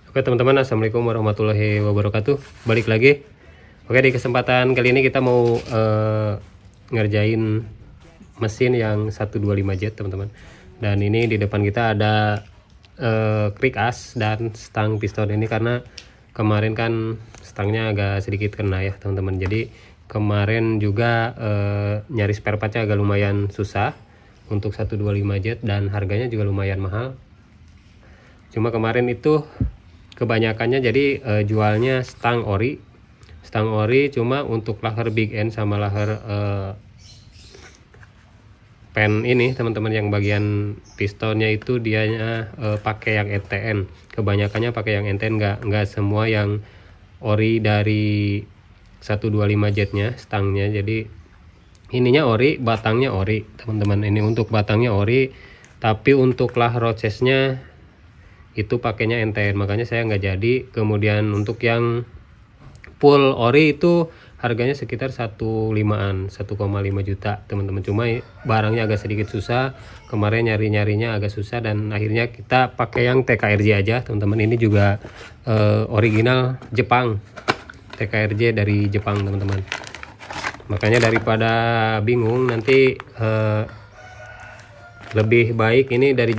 Oke teman-teman, assalamualaikum warahmatullahi wabarakatuh. Balik lagi. Oke, di kesempatan kali ini kita mau ngerjain mesin yang 125Z teman-teman. Dan ini di depan kita ada krik as dan stang piston ini, karena kemarin kan stangnya agak sedikit kena ya teman-teman. Jadi kemarin juga nyari spare partnya agak lumayan susah untuk 125Z dan harganya juga lumayan mahal. Cuma kemarin itu kebanyakannya jadi jualnya stang ori, cuma untuk lahar big end sama lahar pen ini teman-teman, yang bagian pistonnya itu dianya pakai yang NTN, kebanyakannya pakai yang NTN, nggak semua yang ori dari 125Z nya stangnya. Jadi ininya ori, batangnya ori teman-teman. Ini untuk batangnya ori, tapi untuk lahar rochesnya itu pakainya NTN, makanya saya nggak jadi. Kemudian untuk yang full ori itu harganya sekitar 1,5 juta teman-teman. Cuma barangnya agak sedikit susah, kemarin nyarinya agak susah, dan akhirnya kita pakai yang TKRJ aja teman-teman. Ini juga original Jepang, TKRJ dari Jepang teman-teman. Makanya daripada bingung nanti lebih baik ini dari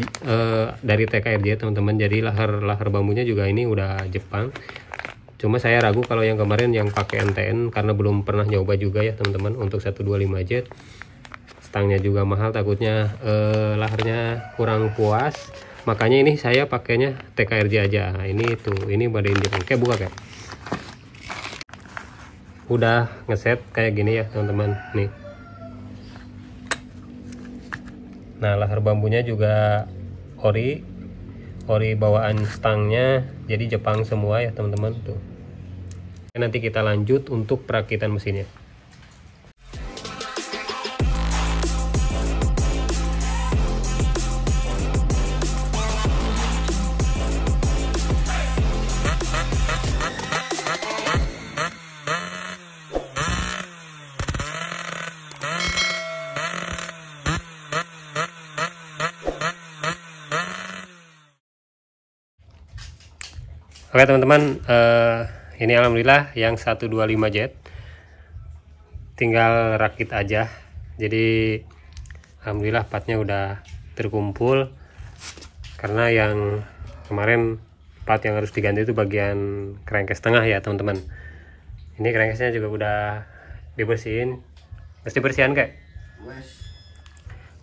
TKRJ teman-teman. Jadi lahar bambunya juga ini udah Jepang. Cuma saya ragu kalau yang kemarin yang pakai NTN, karena belum pernah nyoba juga ya teman-teman. Untuk 125Z stangnya juga mahal, takutnya laharnya kurang puas. Makanya ini saya pakainya TKRJ aja. Ini made in Jepang. Kayak buka kayak udah ngeset kayak gini ya teman-teman nih. Nah, lahar bambunya juga ori bawaan stangnya jadi Jepang semua ya teman-teman tuh. Nanti kita lanjut untuk perakitan mesinnya. Oke teman-teman, ini alhamdulillah yang 125Z tinggal rakit aja. Jadi alhamdulillah partnya udah terkumpul, karena yang kemarin part yang harus diganti itu bagian crankcase tengah ya teman-teman. Ini crankcase-nya juga udah dibersihin. Mesti bersihan kayak?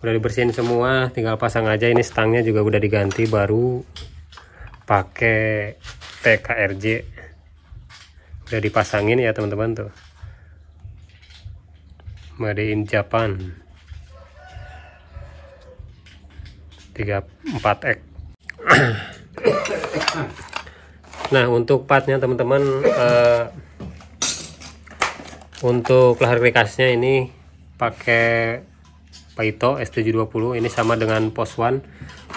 Udah dibersihin semua, tinggal pasang aja. Ini stangnya juga udah diganti baru pakai TKRJ, udah dipasangin ya teman-teman tuh, made in Japan 34X. Nah, untuk partnya teman-teman, untuk lahar krikasnya ini pakai Paito S720, ini sama dengan Post One.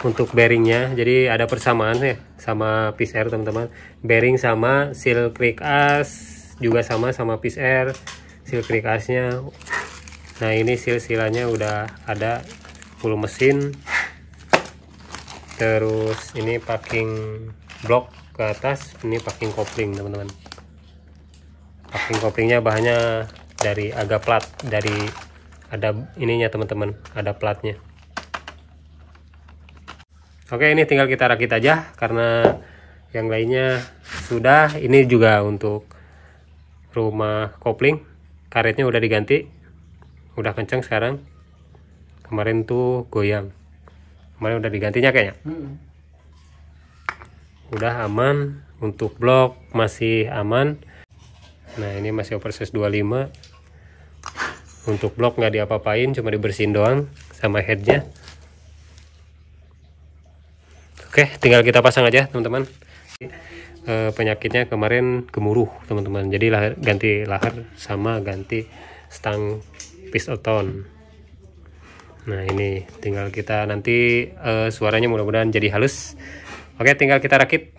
Untuk bearingnya jadi ada persamaan ya sama Piece Air teman-teman. Bearing sama seal krik as juga sama Piece Air, seal krik asnya. Nah, ini seal-sealannya udah ada full mesin. Terus ini packing block ke atas, ini packing kopling teman-teman. Packing koplingnya bahannya dari agak plat, dari ada ininya teman-teman, ada platnya. Oke, ini tinggal kita rakit aja karena yang lainnya sudah. Ini juga untuk rumah kopling, karetnya udah diganti, udah kenceng sekarang. Kemarin tuh goyang, kemarin udah digantinya kayaknya. Udah aman. Untuk blok masih aman. Nah, ini masih oversize 25. Untuk blok nggak diapa-apain, cuma dibersihin doang sama headnya. Oke, tinggal kita pasang aja teman-teman. Penyakitnya kemarin gemuruh teman-teman, jadi ganti lahar sama ganti stang piston. Nah, ini tinggal kita nanti suaranya mudah-mudahan jadi halus. Oke, tinggal kita rakit.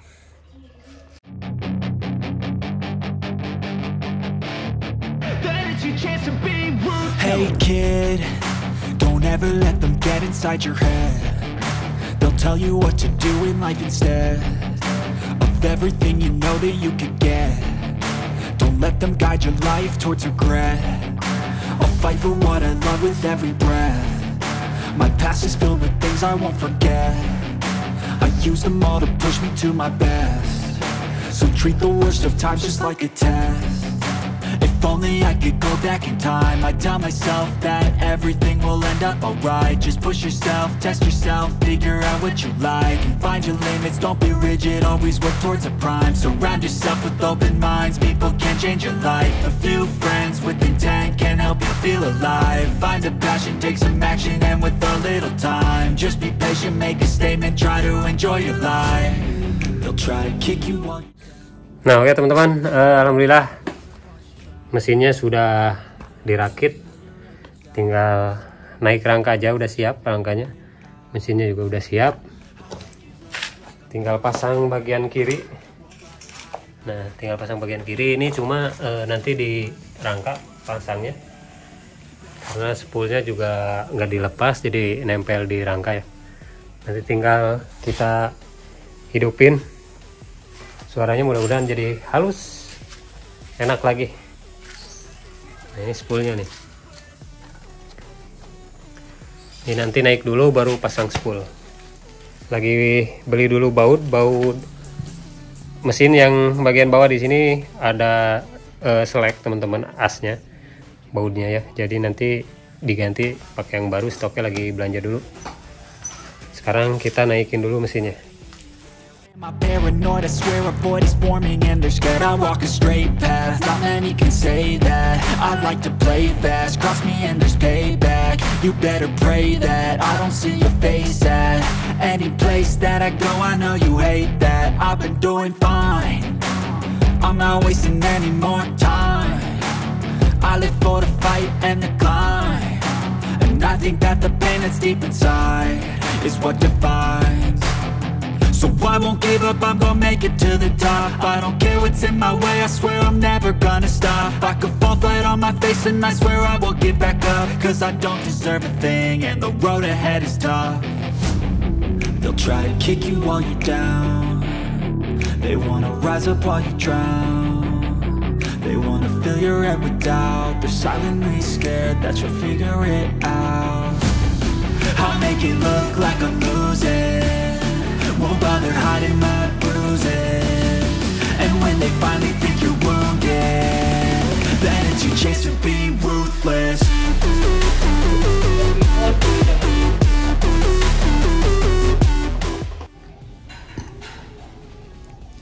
Hey kid, don't ever let them get inside your head. They'll tell you what to do in life instead of everything you know that you could get. Don't let them guide your life towards regret. I'll fight for what I love with every breath. My past is filled with things I won't forget. I use them all to push me to my best. So treat the worst of times just like a test. If only I could go back in time, I'd tell myself that everything will end up alright. Just push yourself, test yourself, figure out what you like, and find your limits, don't be rigid, always work towards a prime. Surround yourself with open minds, people can change your life. A few friends with intent can help you feel alive. Find a passion, take some action, and with a little time, just be patient, make a statement, try to enjoy your life. They'll try to kick you while. Nah oke teman-teman, alhamdulillah mesinnya sudah dirakit, tinggal naik rangka aja, udah siap rangkanya, mesinnya juga udah siap, tinggal pasang bagian kiri. Nah tinggal pasang bagian kiri ini, cuma nanti di rangka pasangnya karena spoolnya juga nggak dilepas, jadi nempel di rangka ya. Nanti tinggal kita hidupin, suaranya mudah-mudahan jadi halus, enak lagi. Nah ini spoolnya nih, ini nanti naik dulu baru pasang spool. Lagi beli dulu baut mesin yang bagian bawah di sini ada selek teman-teman, asnya bautnya ya, jadi nanti diganti pakai yang baru, stoknya lagi belanja dulu. Sekarang kita naikin dulu mesinnya. Am I paranoid? I swear a void is forming and they're scared I walk a straight path. Not many can say that. I like to play fast. Cross me and there's payback. You better pray that I don't see your face at any place that I go. I know you hate that. I've been doing fine, I'm not wasting any more time. I live for the fight and the climb, and I think that the pain that's deep inside is what defines. So I won't give up, I'm gonna make it to the top. I don't care what's in my way, I swear I'm never gonna stop. I could fall flat on my face and I swear I will get back up, cause I don't deserve a thing and the road ahead is tough. They'll try to kick you while you're down, they wanna rise up while you drown. They wanna fill your head with doubt, they're silently scared that you'll figure it out. I'll make it look like I'm losing, won't bother hiding my bruises. And when they finally think you're wounded, then it's your chance to be ruthless.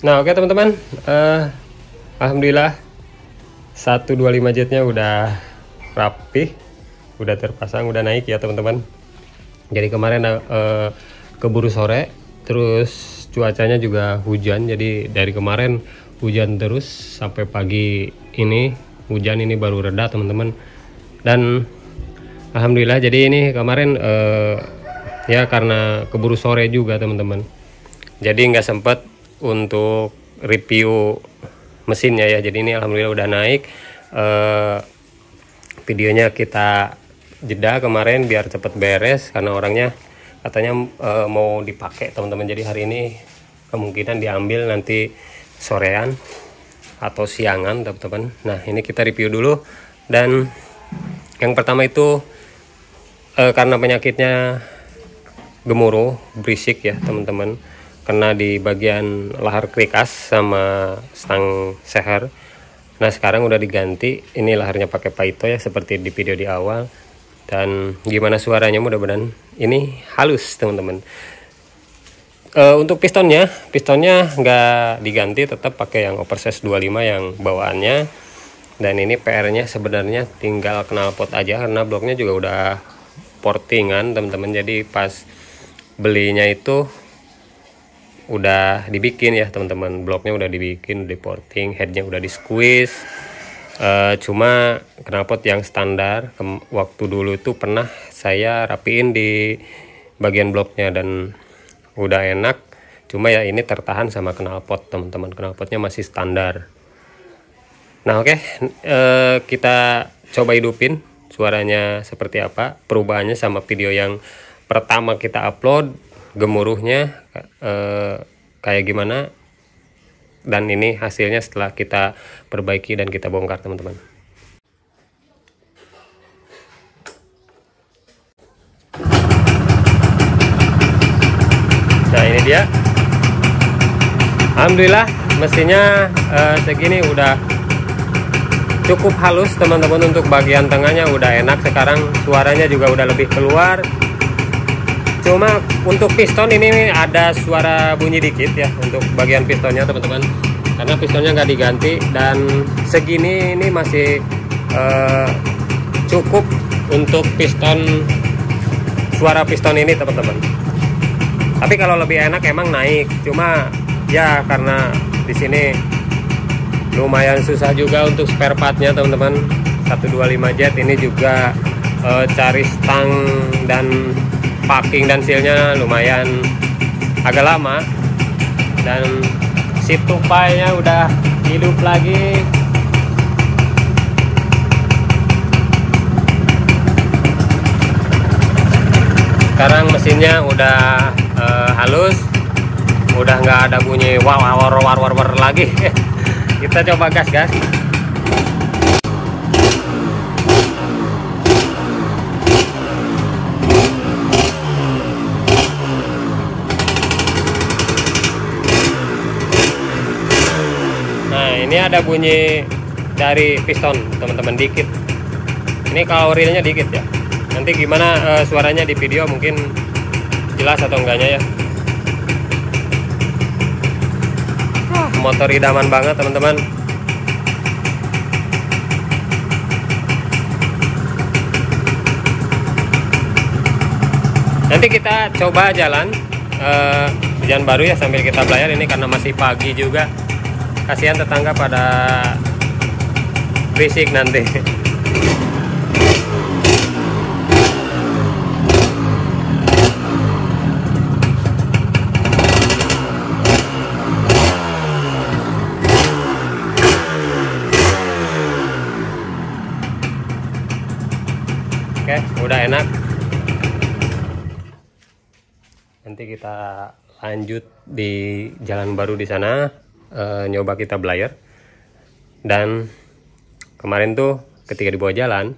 Nah oke teman-teman, alhamdulillah 125 jetnya udah rapih, udah terpasang, udah naik ya teman-teman. Jadi kemarin keburu sore, terus cuacanya juga hujan, jadi dari kemarin hujan terus sampai pagi ini hujan, ini baru reda teman-teman. Dan alhamdulillah, jadi ini kemarin ya karena keburu sore juga teman-teman, jadi nggak sempet untuk review mesinnya ya. Jadi ini alhamdulillah udah naik, videonya kita jeda kemarin biar cepet beres karena orangnya katanya mau dipakai teman-teman. Jadi hari ini kemungkinan diambil nanti sorean atau siangan teman-teman. Nah ini kita review dulu. Dan yang pertama itu karena penyakitnya gemuruh, berisik ya teman-teman, kena di bagian lahar krikas sama stang seher. Nah sekarang udah diganti, ini laharnya pakai Paito ya seperti di video di awal. Dan gimana suaranya, mudah-mudahan ini halus teman-teman. Untuk pistonnya nggak diganti, tetap pakai yang oversize 25 yang bawaannya. Dan ini PR-nya sebenarnya tinggal knalpot aja karena bloknya juga udah portingan teman-teman. Jadi pas belinya itu udah dibikin ya teman-teman, bloknya udah dibikin, di porting, headnya udah di squeeze. Cuma knalpot yang standar, waktu dulu itu pernah saya rapiin di bagian bloknya dan udah enak. Cuma ya ini tertahan sama knalpot teman-teman, knalpotnya masih standar. Nah oke, kita coba hidupin suaranya seperti apa, perubahannya sama video yang pertama kita upload, gemuruhnya kayak gimana. dan ini hasilnya setelah kita perbaiki dan kita bongkar, teman-teman. Nah, ini dia. Alhamdulillah mesinnya segini udah cukup halus, teman-teman. Untuk bagian tengahnya udah enak, sekarang suaranya juga udah lebih keluar. Cuma untuk piston ini ada suara bunyi dikit ya untuk bagian pistonnya, teman-teman, karena pistonnya nggak diganti. Dan segini ini masih cukup untuk piston, suara piston ini, teman-teman. Tapi kalau lebih enak emang naik, cuma ya karena di sini lumayan susah juga untuk spare partnya, teman-teman. 125 jet ini juga cari stang dan packing dan sealnya lumayan agak lama. Dan si tupainya udah hidup lagi. Sekarang mesinnya udah halus, udah nggak ada bunyi war lagi. Kita coba gas. Nah, ini ada bunyi dari piston, teman-teman, dikit. Ini kalau realnya dikit ya. Nanti gimana suaranya di video, mungkin jelas atau enggaknya ya. Motor idaman banget, teman-teman. Nanti kita coba jalan baru ya sambil kita belayar ini, karena masih pagi juga. Kasihan tetangga pada berisik nanti. Oke, udah enak. Nanti kita lanjut di jalan baru di sana, nyoba kita belayar. Dan kemarin tuh ketika dibawa jalan,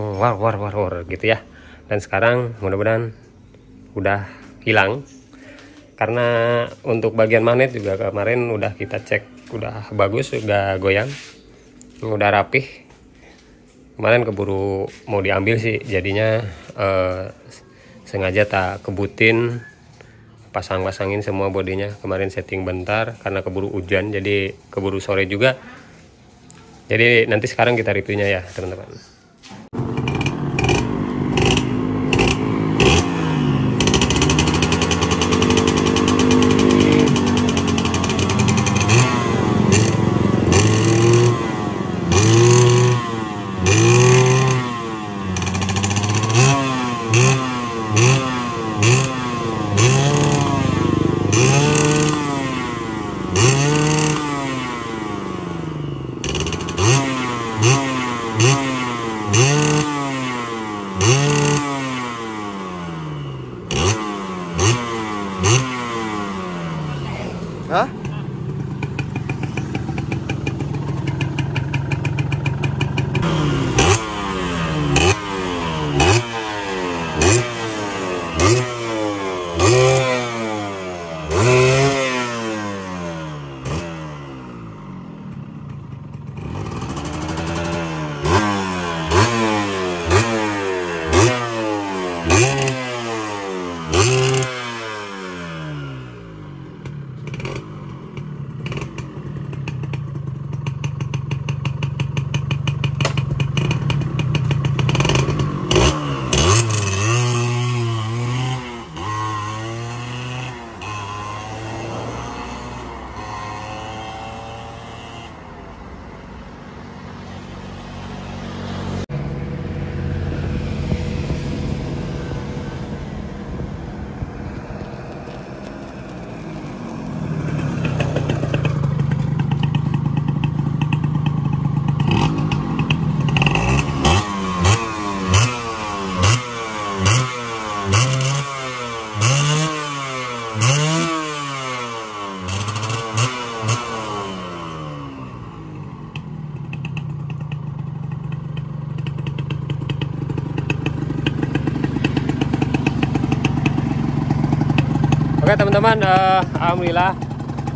war gitu ya. Dan sekarang mudah-mudahan udah hilang. Karena untuk bagian magnet juga kemarin udah kita cek, udah bagus, udah goyang, udah rapih. Kemarin keburu mau diambil sih, jadinya sengaja tak kebutin, pasangin semua bodinya. Kemarin setting bentar karena keburu hujan, jadi keburu sore juga. Jadi nanti sekarang kita reviewnya ya, teman-teman. Hah? Oke teman-teman, alhamdulillah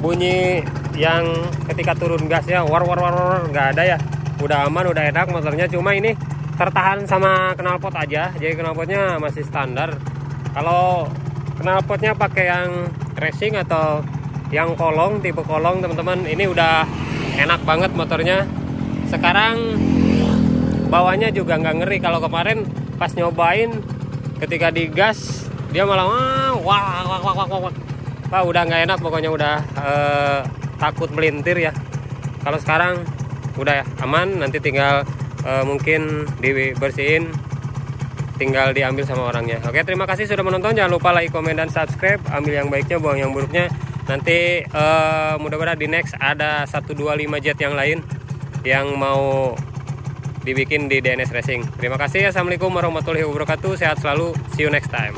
bunyi yang ketika turun gas ya, war nggak ada ya, udah aman, udah enak motornya. Cuma ini tertahan sama knalpot aja, jadi knalpotnya masih standar. Kalau knalpotnya pakai yang racing atau yang kolong, tipe kolong teman-teman, ini udah enak banget motornya. Sekarang bawahnya juga nggak ngeri. Kalau kemarin pas nyobain ketika digas dia malah wah udah nggak enak, pokoknya udah takut melintir ya. Kalau sekarang udah aman, nanti tinggal mungkin dibersihin, tinggal diambil sama orangnya. Oke, terima kasih sudah menonton, jangan lupa like, komen, dan subscribe. Ambil yang baiknya, buang yang buruknya. Nanti mudah-mudahan di next ada 125 jet yang lain yang mau dibikin di DNS Racing. Terima kasih, assalamualaikum warahmatullahi wabarakatuh, sehat selalu, see you next time.